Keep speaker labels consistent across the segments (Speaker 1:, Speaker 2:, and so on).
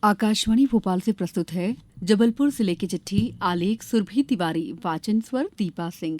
Speaker 1: आकाशवाणी भोपाल से प्रस्तुत है जबलपुर जिले की चिट्ठी। आलेख सुरभि तिवारी, वाचन स्वर दीपा सिंह।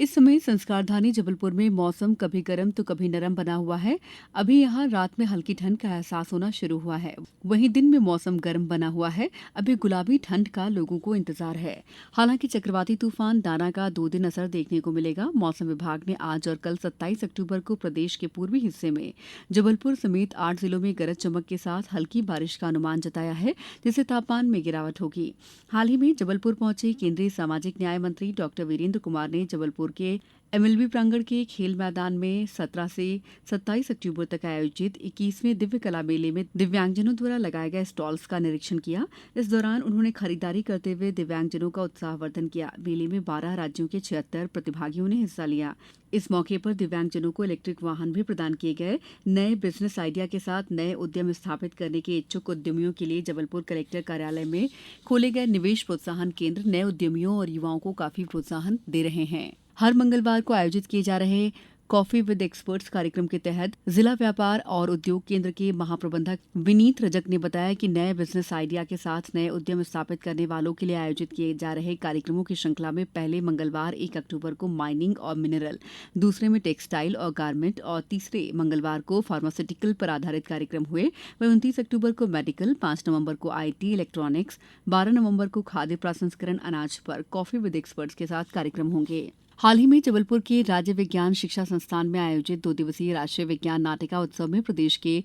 Speaker 1: इस समय संस्कारधानी जबलपुर में मौसम कभी गर्म तो कभी नरम बना हुआ है। अभी यहाँ रात में हल्की ठंड का एहसास होना शुरू हुआ है। वहीं दिन में मौसम गर्म बना हुआ है। अभी गुलाबी ठंड का लोगों को इंतजार है। हालांकि चक्रवाती तूफान दाना का 2 दिन असर देखने को मिलेगा। मौसम विभाग ने आज और कल 27 अक्टूबर को प्रदेश के पूर्वी हिस्से में जबलपुर समेत 8 जिलों में गरज चमक के साथ हल्की बारिश का अनुमान जताया है, जिससे तापमान में गिरावट होगी। हाल ही में जबलपुर पहुंचे केंद्रीय सामाजिक न्याय मंत्री डॉक्टर वीरेंद्र कुमार ने जबलपुर के एमएलबी प्रांगण के खेल मैदान में 17 से 27 अक्टूबर तक आयोजित 21वें दिव्य कला मेले में दिव्यांगजनों द्वारा लगाए गए स्टॉल्स का निरीक्षण किया। इस दौरान उन्होंने खरीदारी करते हुए दिव्यांगजनों का उत्साहवर्धन किया। मेले में 12 राज्यों के 76 प्रतिभागियों ने हिस्सा लिया। इस मौके पर दिव्यांगजनों को इलेक्ट्रिक वाहन भी प्रदान किए गए। नए बिजनेस आइडिया के साथ नए उद्यम स्थापित करने के इच्छुक उद्यमियों के लिए जबलपुर कलेक्टर कार्यालय में खोले गए निवेश प्रोत्साहन केंद्र नए उद्यमियों और युवाओं को काफी प्रोत्साहन दे रहे हैं। हर मंगलवार को आयोजित किए जा रहे कॉफी विद एक्सपर्ट्स कार्यक्रम के तहत जिला व्यापार और उद्योग केंद्र के महाप्रबंधक विनीत रजक ने बताया कि नए बिजनेस आइडिया के साथ नए उद्यम स्थापित करने वालों के लिए आयोजित किए जा रहे कार्यक्रमों की श्रृंखला में पहले मंगलवार 1 अक्टूबर को माइनिंग और मिनरल, दूसरे में टेक्सटाइल और गारमेंट और तीसरे मंगलवार को फार्मास्यूटिकल पर आधारित कार्यक्रम हुए। वहीं 29 अक्टूबर को मेडिकल, 5 नवंबर को आईटी इलेक्ट्रॉनिक्स, 12 नवंबर को खाद्य प्रसंस्करण अनाज पर कॉफी विद एक्सपर्ट्स के साथ कार्यक्रम होंगे। हाल ही में जबलपुर के राज्य विज्ञान शिक्षा संस्थान में आयोजित 2 दिवसीय राष्ट्रीय विज्ञान नाटिका उत्सव में प्रदेश के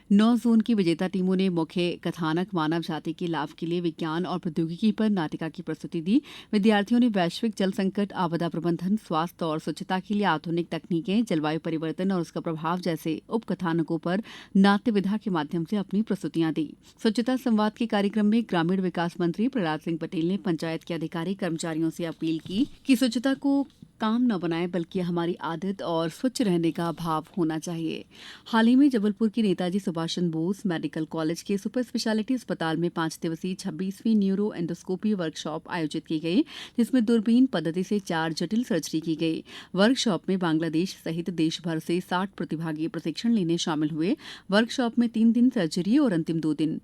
Speaker 1: 9 जोन की विजेता टीमों ने मुख्य कथानक मानव जाति के लाभ के लिए विज्ञान और प्रौद्योगिकी पर नाटिका की प्रस्तुति दी। विद्यार्थियों ने वैश्विक जल संकट, आपदा प्रबंधन, स्वास्थ्य और स्वच्छता के लिए आधुनिक तकनीकें, जलवायु परिवर्तन और उसका प्रभाव जैसे उपकथानकों पर नाट्य विधा के माध्यम से अपनी प्रस्तुतियां दी। स्वच्छता संवाद के कार्यक्रम में ग्रामीण विकास मंत्री प्रहलाद सिंह पटेल ने पंचायत के अधिकारी कर्मचारियों से अपील की कि स्वच्छता को काम न बनाएं बल्कि हमारी आदत और स्वच्छ रहने का भाव होना चाहिए। हाल ही में जबलपुर के नेताजी सुभाष चंद्र बोस मेडिकल कॉलेज के सुपर स्पेशलिटी अस्पताल में 5 दिवसीय 26वीं न्यूरो एंडोस्कोपी वर्कशॉप आयोजित की गई, जिसमें दूरबीन पद्धति से 4 जटिल सर्जरी की गई। वर्कशॉप में बांग्लादेश सहित देश भर से 60 प्रतिभागी प्रशिक्षण लेने शामिल हुए। वर्कशॉप में 3 दिन सर्जरी और अंतिम 2 दिन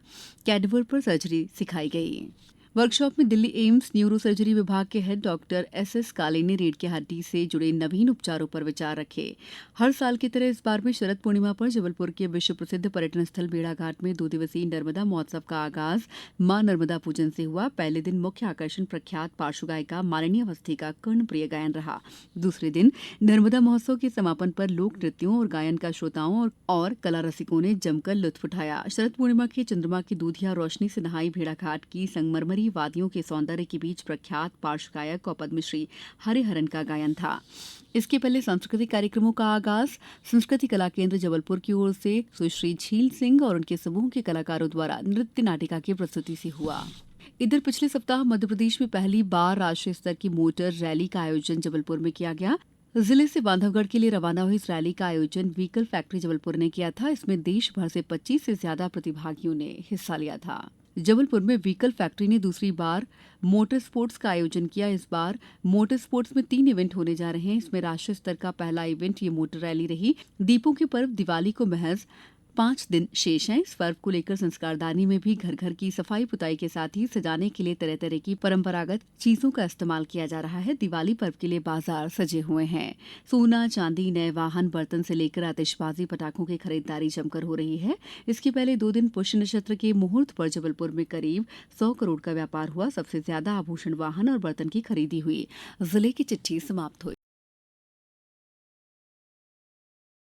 Speaker 1: कैडवर पर सर्जरी सिखाई गई। वर्कशॉप में दिल्ली एम्स न्यूरो सर्जरी विभाग के हेड डॉक्टर एस काले ने रीढ़ की हड्डी से जुड़े नवीन उपचारों पर विचार रखे। हर साल की तरह इस बार भी शरद पूर्णिमा पर जबलपुर के विश्व प्रसिद्ध पर्यटन स्थल बेड़ाघाट में 2 दिवसीय नर्मदा महोत्सव का आगाज मां नर्मदा पूजन से हुआ। पहले दिन मुख्य आकर्षण प्रख्यात पार्श्व गायिका मालिनी अवस्थी का कर्णप्रिय गायन रहा। दूसरे दिन नर्मदा महोत्सव के समापन पर लोक नृत्यों और गायन का श्रोताओं और कला रसिकों ने जमकर लुत्फ उठाया। शरद पूर्णिमा की चंद्रमा की दूधिया रोशनी से नहाई भेड़ाघाट की संगमरमरी वादियों के सौंदर्य के बीच प्रख्यात पार्श्व गायक और पद्मश्री हरिहरन का गायन था। इसके पहले सांस्कृतिक कार्यक्रमों का आगाज संस्कृति कला केंद्र जबलपुर की ओर से सुश्री झील सिंह और उनके समूह के कलाकारों द्वारा नृत्य नाटिका की प्रस्तुति से हुआ। इधर पिछले सप्ताह मध्यप्रदेश में पहली बार राष्ट्रीय स्तर की मोटर रैली का आयोजन जबलपुर में किया गया। जिले से बांधवगढ़ के लिए रवाना हुई इस रैली का आयोजन व्हीकल फैक्ट्री जबलपुर ने किया था। इसमें देश भर से 25 से ज्यादा प्रतिभागियों ने हिस्सा लिया था। जबलपुर में व्हीकल फैक्ट्री ने दूसरी बार मोटर स्पोर्ट्स का आयोजन किया। इस बार मोटर स्पोर्ट्स में 3 इवेंट होने जा रहे हैं। इसमें राष्ट्रीय स्तर का पहला इवेंट ये मोटर रैली रही। दीपों के पर्व दिवाली को महज 5 दिन शेष हैं। इस पर्व को लेकर संस्कारदानी में भी घर घर की सफाई पुताई के साथ ही सजाने के लिए तरह तरह की परंपरागत चीजों का इस्तेमाल किया जा रहा है। दिवाली पर्व के लिए बाजार सजे हुए हैं। सोना, चांदी, नए वाहन, बर्तन से लेकर आतिशबाजी, पटाखों की खरीदारी जमकर हो रही है। इसके पहले 2 दिन पुष्य नक्षत्र के मुहूर्त पर जबलपुर में करीब 100 करोड़ का व्यापार हुआ। सबसे ज्यादा आभूषण, वाहन और बर्तन की खरीदी हुई। जिले की चिट्ठी समाप्त हुई।